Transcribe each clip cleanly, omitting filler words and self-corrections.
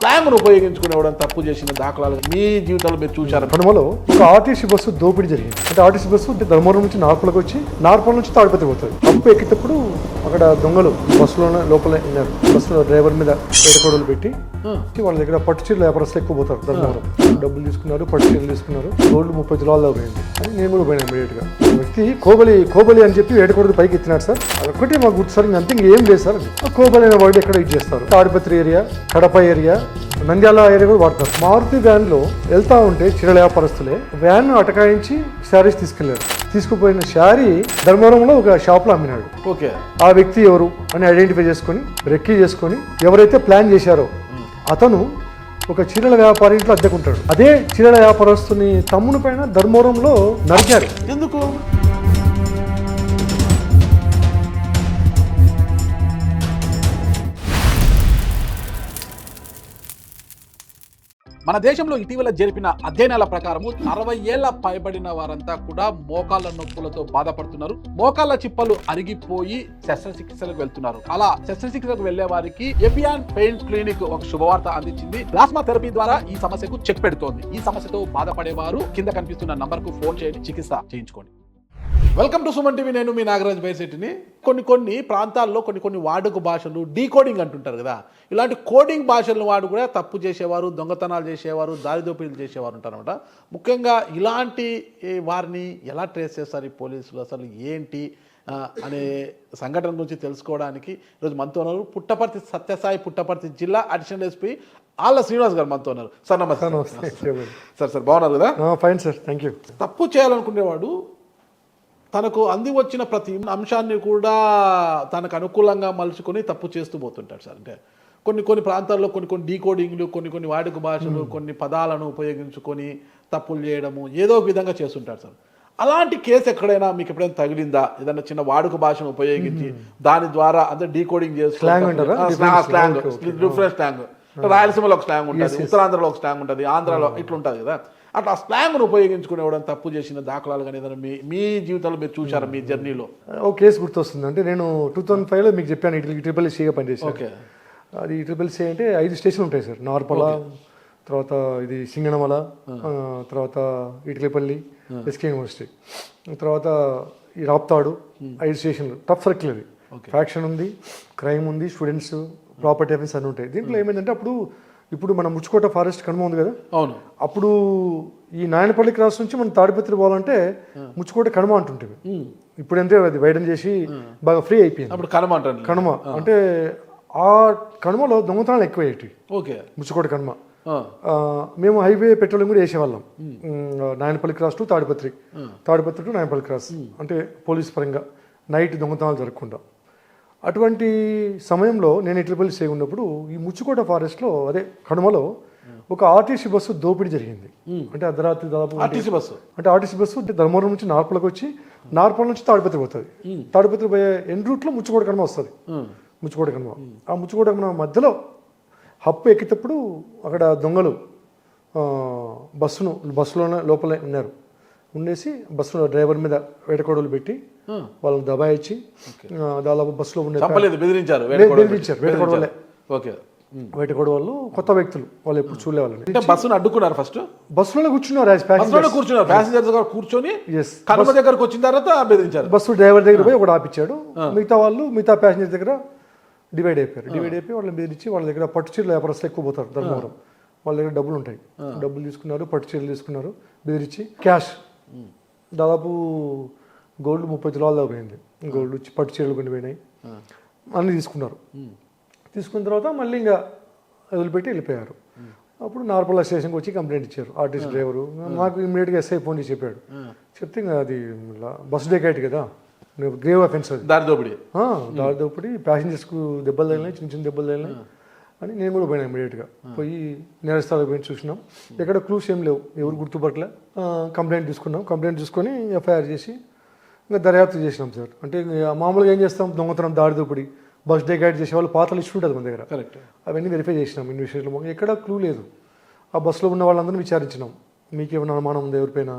Slang ఉపయోగించుకునేవడం తప్పు చేసిన దాఖలాలు మీ జీవితంలో మీరు చూశారు? కనుమలో ఒక ఆర్టీసీ బస్సు దోపిడీ జరిగింది. అంటే ఆర్టీసీ బస్సు ధర్మవరం నుంచి నార్పలకు వచ్చి నార్పల నుంచి తాడిపత్రి పోతుంది. అప్పు ఎక్కేటప్పుడు అక్కడ దొంగలు బస్సులోనే లోపల ఉన్నారు. బస్సులో డ్రైవర్ మీద ఏడకోడలు పెట్టి వాళ్ళ దగ్గర పట్టు చీరలు వ్యాపారస్తులు ఎక్కువ పోతారు. ధర్మవరం డబ్బులు తీసుకున్నారు, పట్టు చీరలు తీసుకున్నారు. గోల్డ్ 30 తులాల్లో పోయింది అని నేను కూడా పోయినా ఇమీడియట్ గా. వ్యక్తి కోబలి అని చెప్పి ఏడకోడలు పైకి ఎత్తినాడు సార్. అదొక్కటి మాకు గుర్తు సార్, అంతే ఏం లేదు సార్. కోబలి అనే వర్డ్ ఎక్కడ యూజ్ చేస్తారు? Tadipatri area, Kadapa area, Nandyal area కూడా వాడతారు. మారుతి వ్యాన్ లో వెళ్తా ఉంటే చీరల వ్యాపారస్తులే వ్యాన్ అటకాయించి శారీస్ తీసుకెళ్లారు. తీసుకుపోయిన శారీ ధర్మవరంలో ఒక షాప్ లో అమ్మినాడు. ఓకే, ఆ వ్యక్తి ఎవరు అని ఐడెంటిఫై చేసుకొని రెక్కీ చేసుకొని ఎవరైతే ప్లాన్ చేశారో అతను ఒక చీరల వ్యాపారి ఇంట్లో అద్దెకుంటాడు. అదే చీరల వ్యాపారస్తుని తమ్ముని పైన ధర్మవరంలో నరికారు. ఎందుకు? మన దేశంలో ఇటీవల జరిపిన అధ్యయనాల ప్రకారము 60 ఏళ్ల పైబడిన వారంతా కూడా మోకాళ్ళ నొప్పులతో బాధపడుతున్నారు. మోకాళ్ళ చిప్పలు అరిగిపోయి శస్త్రచికిత్సలకు వెళ్తున్నారు. అలా శస్త్రచికిత్సకు వెళ్లే వారికి ఎబియాన్ పెయిన్ క్లినిక్ ఒక శుభవార్త అందించింది. ప్లాస్మా థెరపీ ద్వారా ఈ సమస్యకు చెక్ పెడుతోంది. ఈ సమస్యతో బాధపడేవారు కింద కనిపిస్తున్న నంబర్ కు ఫోన్ చేయండి, చికిత్స చేయించుకోండి. Welcome to Suman TV. నేను మీ నాగరాజ్ బైశెట్టిని. కొన్ని ప్రాంతాల్లో కొన్ని వాడుక భాషలు డీకోడింగ్ అంటుంటారు కదా, ఇలాంటి కోడింగ్ భాషలను వాడు కూడా తప్పు చేసేవారు, దొంగతనాలు చేసేవారు, దారిదోపిడీలు చేసేవారు ఉంటారన్నమాట. ముఖ్యంగా ఇలాంటి వారిని ఎలా ట్రేస్ చేస్తారు ఈ పోలీసులు, అసలు ఏంటి అనే సంఘటన గురించి తెలుసుకోవడానికి ఈరోజు మనతో ఉన్నారు పుట్టపర్తి సత్యసాయి పుట్టపర్తి జిల్లా అడిషనల్ ఎస్పీ ఆళ్ళ శ్రీనివాస్ గారు మనతో ఉన్నారు. సార్ నమస్తే. సార్ బాగున్నారు కదా? Fine sir, thank you. తప్పు చేయాలనుకునేవాడు తనకు అంది వచ్చిన ప్రతి అంశాన్ని కూడా తనకు అనుకూలంగా మలుచుకొని తప్పు చేస్తూ పోతుంటాడు సార్. అంటే కొన్ని ప్రాంతాల్లో కొన్ని డీకోడింగ్లు, కొన్ని వాడుక భాషలు, కొన్ని పదాలను ఉపయోగించుకొని తప్పులు చేయడము ఏదో విధంగా చేస్తుంటాడు సార్. అలాంటి కేసు ఎక్కడైనా మీకు ఎప్పుడైనా తగిలిందా? ఏదైనా చిన్న వాడుక భాషను ఉపయోగించి దాని ద్వారా అంటే డీకోడింగ్ చేసి స్లాంగ్, డిఫరెంట్ స్లాంగ్, రాయలసీమలో ఒక స్లాంగ్ ఉంటుంది, ఉత్తరాంధ్రలో ఒక స్లాంగ్ ఉంటుంది, ఆంధ్రాలో ఇట్లుంటుంది కదా, అట్లా ఆ స్లాంగ్ను ఉపయోగించుకునేవడం తప్పు చేసిన దాఖలాలు కానీ ఏదైనా మీ జీవితంలో మీరు చూసారా మీ జర్నీలో? ఓ కేసు గుర్తొస్తుంది. అంటే నేను 2005లో మీకు చెప్పాను ట్రిపుల్ సిగా పనిచేసాను. ఓకే, అది ట్రిపుల్ సి అంటే 5 స్టేషన్లు ఉంటాయి సార్. నార్పల, తర్వాత ఇది సింగనమల, తర్వాత ఇటికలపల్లి, ఎస్కే యూనివర్సిటీ, తర్వాత ఈ రాప్తాడు, 5 స్టేషన్లు. టఫ్ సర్కిల్ అది. ఫ్యాక్షన్ ఉంది, క్రైమ్ ఉంది, స్టూడెంట్స్, ప్రాపర్టీ అఫెన్స్ అన్నీ ఉంటాయి. దీంట్లో ఏమైందంటే ఇప్పుడు మన ముచ్చుకోట ఫారెస్ట్ కనుమ ఉంది కదా, అవును, అప్పుడు ఈ నాయనపల్లి క్రాస్ నుంచి మనం తాడిపత్రి పోవాలంటే ముచ్చుకోట కనుమ అంటుంటుంది. ఇప్పుడు అంటే అది వైడన్ చేసి బాగా ఫ్రీ అయిపోయింది. అప్పుడు కనుమ అంటే ఆ కనుమలో దొంగతనాలు ఎక్కువయ్యేటి. ఓకే, ముచ్చుకోట కనుమ. మేము హైవే పెట్రోలింగ్ కూడా వేసేవాళ్ళం. Nayanapalli cross to Tadipatri, Tadipatri to Nayanapalli cross, అంటే పోలీస్ పరంగా నైట్ దొంగతనాలు జరగకుండా. అటువంటి సమయంలో నేను ఇట్లపల్లి సేవ్ ఉన్నప్పుడు ఈ ముచ్చుకోట ఫారెస్ట్లో అదే కనుమలో ఒక ఆర్టీసీ బస్సు దోపిడీ జరిగింది. అంటే అర్ధరాత్రి దాదాపు ఆర్టీసీ బస్సు అంటే ధర్మవరం నుంచి నార్పలకు వచ్చి నార్పల నుంచి తాడిపత్రి పోతుంది. తాడిపత్రి పోయే ఎన్ రూట్లో ముచ్చుకోట కనుమ వస్తుంది. ముచ్చుకోట కనుమ, ఆ ముచ్చుకోట కనుమ మధ్యలో హప్పు ఎక్కేటప్పుడు అక్కడ దొంగలు బస్సులోనే లోపలే ఉన్నారు. ఉండేసి బస్సులో డ్రైవర్ మీద వేటకోడలు పెట్టి వాళ్ళని దబాయించి దాదాపు బస్సులో బెదిరించారు. వేటకోడ వాళ్ళు కొత్త వ్యక్తులు, వాళ్ళు ఎప్పుడు చూడలే వాళ్ళని. బస్సును అడ్డుకున్నారు. ఫస్ట్ బస్సులోనే కూర్చున్నారు, ప్యాసింజర్స్ కూర్చొని కనుమ దగ్గరకు వచ్చిన తర్వాత బెదిరించారు. బస్సు డ్రైవర్ దగ్గర పోయి ఒకటి ఆపిచ్చాడు. మిగతా ప్యాసింజర్ దగ్గర డివైడ్ అయిపోయారు. వాళ్ళని బెదిరించి వాళ్ళ దగ్గర పట్టు చీరల వ్యాపారస్తులు ఎక్కువ పోతారు ధర్మవరం. వాళ్ళ దగ్గర డబ్బులు ఉంటాయి, డబ్బులు తీసుకున్నారు, పట్టు చీరలు తీసుకున్నారు, బెదిరించి క్యాష్ దాదాపు గోల్డ్ 30 తులాల్లో పోయింది. గోల్డ్ పట్టు చీరలు కొన్ని పోయినాయి, అన్నీ తీసుకున్నారు. తీసుకున్న తర్వాత మళ్ళీ ఇంకా వదిలిపెట్టి వెళ్ళిపోయారు. అప్పుడు నార్పల స్టేషన్కి వచ్చి కంప్లైంట్ ఇచ్చారు ఆర్టీసీ డ్రైవరు. నాకు ఇమ్మీడియట్గా ఎస్ఐ ఫోన్ చేసి చెప్పాడు. చెప్తే ఇంకా అది బస్ డేకైట్ కదా, గ్రేవ్ అఫెన్స్ అది, దారిదోపిడి, ప్యాసింజర్స్కు దెబ్బలు తగిలినాయి, చిన్న దెబ్బలు తగిలినాయి అని నేను కూడా పోయినా. ఇమీడియట్గా పోయి నేరస్థాలకు పోయి చూసినాం. ఎక్కడ క్లూస్ ఏం లేవు, ఎవరు గుర్తుపట్టలే. కంప్లైంట్ తీసుకున్నాం. కంప్లైంట్ తీసుకొని ఎఫ్ఐఆర్ చేసి ఇంకా దర్యాప్తు చేసినాం సార్. అంటే మామూలుగా ఏం చేస్తాం, దొంగతనం, దారిదోపిడి, బస్ డే గైడ్ చేసే వాళ్ళు పాత లిస్ట్ ఉంటుంది మన దగ్గర. కరెక్ట్, అవన్నీ వెరిఫై చేసినాం. ఇన్వెస్టిగేషన్లో ఎక్కడ క్లూ లేదు. ఆ బస్సులో ఉన్న వాళ్ళందరినీ విచారించినాం. మీకేమైనా అనుమానం ఉందా ఎవరిపైన,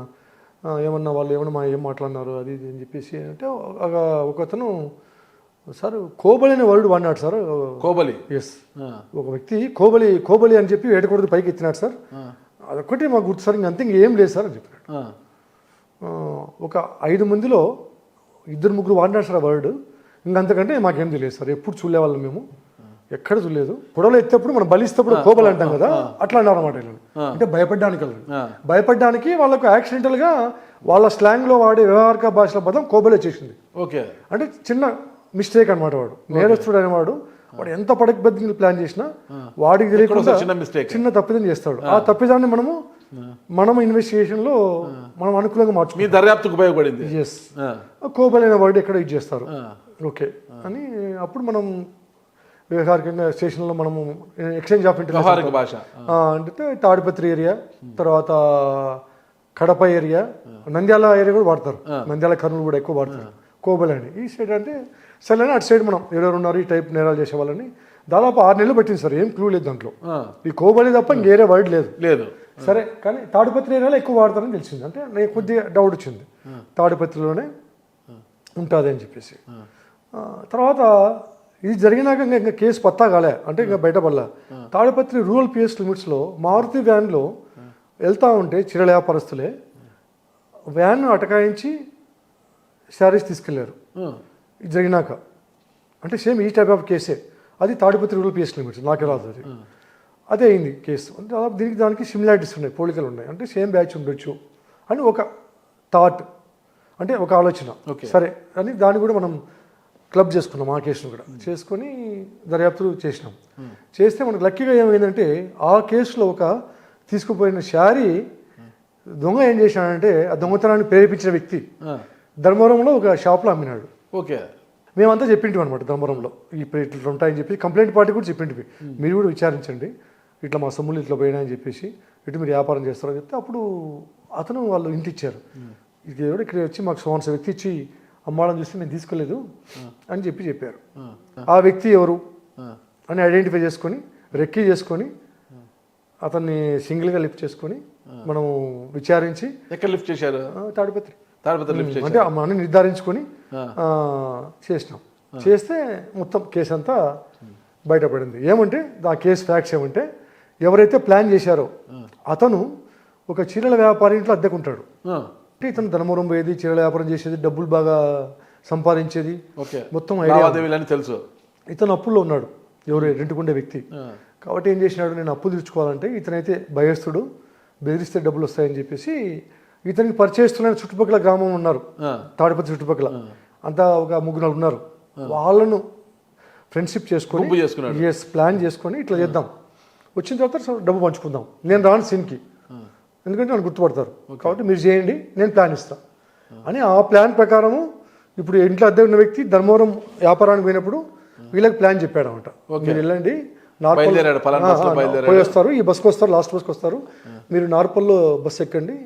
ఏమన్నా వాళ్ళు ఏమన్నా ఏం మాట్లాడినారు అది ఇది అని చెప్పేసి. అంటే ఒక అతను సార్ కోబలి అనే వర్డ్ వాడినాడు సార్. కోబలి. ఎస్, ఒక వ్యక్తి కోబలి అని చెప్పి ఏడకూడదు పైకి ఎత్తినాడు సార్. అదొక్కటే మాకు గుర్తు సార్, ఇంకంతే ఇంకేం లేదు సార్ అని చెప్పినాడు. ఒక 5 మందిలో 2-3 వాడినాడు సార్ ఆ వర్డ్. ఇంకంతకంటే మాకేం తెలియదు సార్, ఎప్పుడు చూడలే వాళ్ళం మేము, ఎక్కడ చూడలేదు. పొడవలు ఎత్తేప్పుడు మనం బలిస్తేప్పుడు కోబలి అంటాం కదా, అట్లా అన్నారు అనమాట. అంటే భయపడడానికి వాళ్ళకు యాక్సిడెంటల్గా వాళ్ళ స్లాంగ్లో వాడే వ్యవహారిక భాషల పదం కోబలి వచ్చేసింది. ఓకే, అంటే చిన్న మిస్టేక్ అనమాట. వాడు నేరస్తుడు అనేవాడు, వాడు ఎంత పడకబద్దంగా ప్లాన్ చేసినా వాడికి తెలియకుండా చిన్న తప్పిదం చేస్తాడు. ఆ తప్పిదాన్ని మనం ఇన్వెస్టిగేషన్ లో మనం అనుకూలంగా మార్చుకుంటాం. మీ దర్యాప్తుకు ఉపయోగపడింది. ఎస్, కోబలి అనే వర్డ్ ఎక్కడ యూజ్ చేస్తారు, ఓకే అని అప్పుడు మనం వ్యవహారికంగా స్టేషన్లో మనము ఎక్స్చేంజ్ ఆఫ్ వ్యవహారిక భాష అంటే తాడిపత్రి ఏరియా, తర్వాత కడప ఏరియా, నంద్యాల ఏరియా కూడా వాడతారు, నంద్యాల కర్నూలు కూడా ఎక్కువ వాడతారు కోబలి అని. ఈ సైడ్ అంటే సరే అటు సైడ్ మనం ఎవరెవరు ఉన్నారు ఈ టైప్ నేరాలు చేసే వాళ్ళని దాదాపు 6 నెలలు పెట్టింది సార్. ఏం క్లూ లేదు దాంట్లో, ఈ కోబలి తప్ప ఇంకేరే వర్డ్ లేదు. సరే, కానీ తాడిపత్రి ఏరియాలో ఎక్కువ వాడతారని తెలిసింది. అంటే నాకు కొద్దిగా డౌట్ వచ్చింది, తాడిపత్రిలోనే ఉంటుంది అని చెప్పేసి. తర్వాత ఇది జరిగినాక ఇంకా కేసు పత్తా కాలే, అంటే ఇంకా బయటపడలే. తాడిపత్రి రూరల్ పిఎస్ లిమిట్స్లో మారుతి వ్యాన్లో వెళ్తూ ఉంటే చిరల వ్యాపారస్తులే వ్యాన్ అటకాయించి శారీస్ తీసుకెళ్లారు. ఇది జరిగినాక అంటే సేమ్ ఈ టైప్ ఆఫ్ కేసే, అది తాడిపత్రి రూరల్ పిఎస్ లిమిట్స్, నాకే రాదు అది. అదే అయింది కేసు. అంటే దాదాపు దానికి సిమిలారిటీస్ ఉన్నాయి, పోలికలు ఉన్నాయి. అంటే సేమ్ బ్యాచ్ ఉండొచ్చు అని ఒక థాట్, అంటే ఒక ఆలోచన. సరే అని దాన్ని కూడా మనం క్లబ్ చేసుకున్నాం, ఆ కేసును కూడా చేసుకొని దర్యాప్తు చేసినాం. చేస్తే మనకు లక్కీగా ఏమైందంటే ఆ కేసులో ఒక తీసుకుపోయిన శారీ దొంగ ఏం చేశాడంటే ఆ దొంగతనాన్ని ప్రేరేపించిన వ్యక్తి ధర్మవరంలో ఒక షాప్లో అమ్మినాడు. ఓకే, మేమంతా చెప్పింటివి అనమాట ధర్మవరంలో ఇప్పుడు ఇట్లా ఉంటాయని చెప్పి కంప్లైంట్ పార్టీ కూడా చెప్పింటివి, మీరు కూడా విచారించండి ఇట్లా మా సొమ్ములు ఇట్లా పోయినాయని చెప్పేసి, ఇటు మీరు వ్యాపారం చేస్తారని చెప్తే అప్పుడు అతను వాళ్ళు ఇంటి ఇచ్చారు. ఇది ఎవరు ఇక్కడ వచ్చి మాకు సోన్స వ్యక్తి ఇచ్చి అమ్మాలని చూస్తే నేను తీసుకోలేదు అని చెప్పారు. ఆ వ్యక్తి ఎవరు అని ఐడెంటిఫై చేసుకొని రెక్కీ చేసుకొని అతన్ని సింగిల్గా లిఫ్ట్ చేసుకొని మనం విచారించి. ఎక్కడ లిఫ్ట్ చేశారు? తాడిపత్రి లిఫ్ట్ చేశారు. అంటే మనం నిర్ధారించుకొని చేసినాం. చేస్తే మొత్తం కేసు అంతా బయటపడింది. ఏమంటే ఆ కేసు ఫ్యాక్ట్స్ ఏమంటే ఎవరైతే ప్లాన్ చేశారో అతను ఒక చీరల వ్యాపారి ఇంట్లో అద్దెకుంటాడు. అంటే ఇతను ధర్మవరం పోయేది, చీరల వ్యాపారం చేసేది, డబ్బులు బాగా సంపాదించేది, మొత్తం ఐడియా తెలుసు. ఇతను అప్పుల్లో ఉన్నాడు, ఎవరు రెంట్కుండే వ్యక్తి. కాబట్టి ఏం చేసినాడు, నేను అప్పులు తీర్చుకోవాలంటే ఇతనైతే భయస్తుడు, బెదిరిస్తే డబ్బులు వస్తాయని చెప్పేసి ఇతనికి పరిచయిస్తున్న చుట్టుపక్కల గ్రామం ఉన్నారు, తాడిపత్రి చుట్టుపక్కల అంతా ఒక 3-4 ఉన్నారు. వాళ్ళను ఫ్రెండ్షిప్ చేసుకొని ప్లాన్ చేసుకొని ఇట్లా చేద్దాం, వచ్చిన తర్వాత డబ్బు పంచుకుందాం, నేను రాను సీన్కి ఎందుకంటే నన్ను గుర్తుపడతారు, కాబట్టి మీరు చేయండి నేను ప్లాన్ ఇస్తాను అని. ఆ ప్లాన్ ప్రకారము ఇప్పుడు ఇంట్లో అద్దె ఉన్న వ్యక్తి ధర్మవరం వ్యాపారానికి పోయినప్పుడు వీళ్ళకి ప్లాన్ చెప్పాడు అనమాట. మీరు వెళ్ళండి, పోయి వస్తారు, ఈ బస్కి వస్తారు, లాస్ట్ బస్కి వస్తారు, మీరు నార్పల్లో బస్సు ఎక్కండి,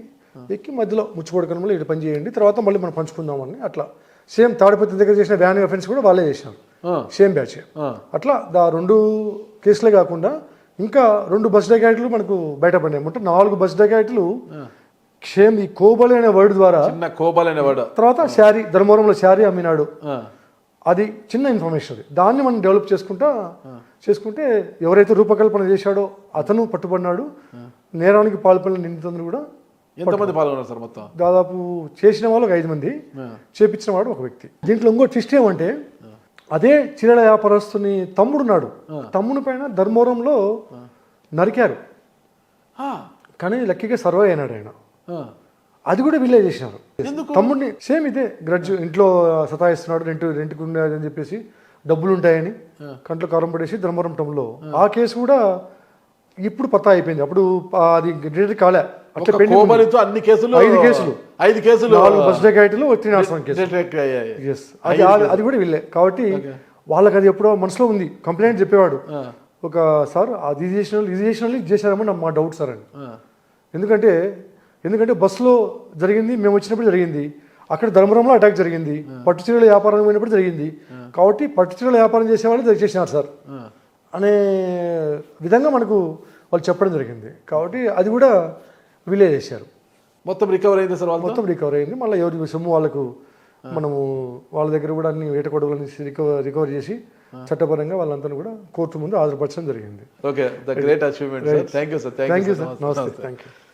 ఎక్కి మధ్యలో ముచ్చిపొడకనంలో ఇటు పని చేయండి, తర్వాత మళ్ళీ మనం పంచుకుందామని. అట్లా సేమ్ తాడిపత్రి దగ్గర చేసిన వ్యాన్ అఫెన్స్ కూడా వాళ్ళే చేసినారు, సేమ్ బ్యాచ్. అట్లా 2 కేసులే కాకుండా ఇంకా 2 బస్ డకాయిట్లు మనకు బయటపడినాయి. అంటే 4 బస్ డకాయిట్లు సేమ్ ఈ కోబలి అనే వర్డ్ ద్వారా. తర్వాత శారీ, ధర్మవరంలో శారీ అమ్మినాడు, అది చిన్న ఇన్ఫర్మేషన్. అది దాన్ని మనం డెవలప్ చేసుకుంటే ఎవరైతే రూపకల్పన చేశాడో అతను పట్టుబడినాడు. నేరానికి పాల్పడిన నిందితులను కూడా ఎంతమంది పాల్గొన్నారు సార్? మొత్తం దాదాపు చేసిన వాళ్ళు 5 మంది, చేపించిన వాడు ఒక వ్యక్తి. దీంట్లో ఇంకో ట్విస్ట్ ఏమంటే అదే చీరల వ్యాపారస్తుని తమ్ముడున్నాడు, తమ్ముని పైన ధర్మవరంలో నరికారు, కానీ లక్కీగా సర్వై అయినాడు ఆయన. అది కూడా వీళ్ళే చేసినారు. తమ్ముడిని సేమ్ ఇదే గ్రడ్జ్, ఇంట్లో సతాయిస్తున్నాడు, రెంట్కి అని చెప్పేసి డబ్బులు ఉంటాయని కంట్లో కారం పడేసి ధర్మవరం టౌన్లో. ఆ కేసు కూడా ఇప్పుడు పత్తా అయిపోయింది, అప్పుడు అది డిటెక్ట్ కాలే. అట్లా అన్ని కేసులు 5 కేసులు 4 బస్ డకాయిట్లు, 3 కేసు. అది కూడా వీళ్ళే. కాబట్టి వాళ్ళకి అది ఎప్పుడో మనసులో ఉంది. కంప్లైంట్ చెప్పేవాడు ఒక సార్, అది ఇది చేశారని మా డౌట్ సార్ అని. ఎందుకంటే బస్సులో జరిగింది, మేము వచ్చినప్పుడు జరిగింది, అక్కడ ధర్మవరంలో అటాక్ జరిగింది, పట్టు చీరల వ్యాపారం పోయినప్పుడు జరిగింది, కాబట్టి పట్టు చీరల వ్యాపారం చేసేవాళ్ళు చేసినారు సార్ అనే విధంగా మనకు వాళ్ళు చెప్పడం జరిగింది. కాబట్టి అది కూడా వీళ్ళే చేశారు. మొత్తం రికవర్ అయింది సార్? మొత్తం రికవర్ అయింది. మళ్ళీ ఎవరికి సొమ్ము వాళ్ళకు మనము వాళ్ళ దగ్గర కూడా అన్ని వేట కొడవలని రికవర్ చేసి చట్టపరంగా వాళ్ళంతా కూడా కోర్టు ముందు హాజరుపరచడం జరిగింది. Okay, the great achievement sir. Thank you sir. Thank you sir. నమస్తే. Thank you.